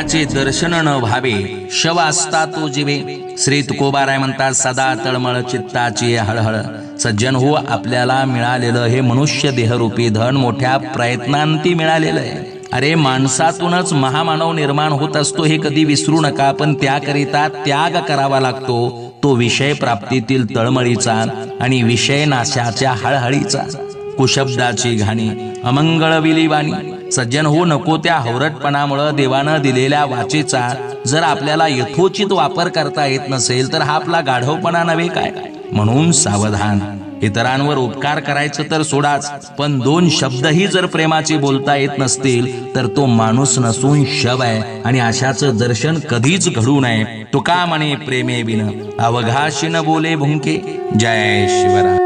त्याचे दर्शन न व्हावे शव असता तो जीवे। श्री तुकोबाराय म्हणतात, सदा तळमळ चित्ताची हळहळ। सज्जन हो, आपल्याला मिळालेलं हे मनुष्य देहरूपी धन मोठ्या प्रयत्नांती मिळालेलं आहे। अरे माणसातूनच महामानव निर्माण होत असतो हे कधी विसरू नका। पण त्याकरिता त्याग करावा लागतो, तो विषय प्राप्तीतील तळमळीचा आणि विषय नाशाच्या हळहळीचा। कुशब्दाची घाणी अमंगळ विलीवाणी। सज्जन हो, नको त्या हवरटपणामुळे देवानं दिलेल्या वाचेचा जर आपल्याला यथोचित वापर करता येत नसेल तर हा आपला गाढवपणा नव्हे काय। म्हणून सावधान। इतरांवर उपकार करायचं तर सोडाच, पण दोन शब्दही जर प्रेमाचे बोलता येत नसतील तर तो माणूस नसून शव आहे। आणि अशाचं दर्शन कधीच घडू नये। तुका म्हणे प्रेमे बिन अवघाशी न बोले भुंके। जय शिवराय।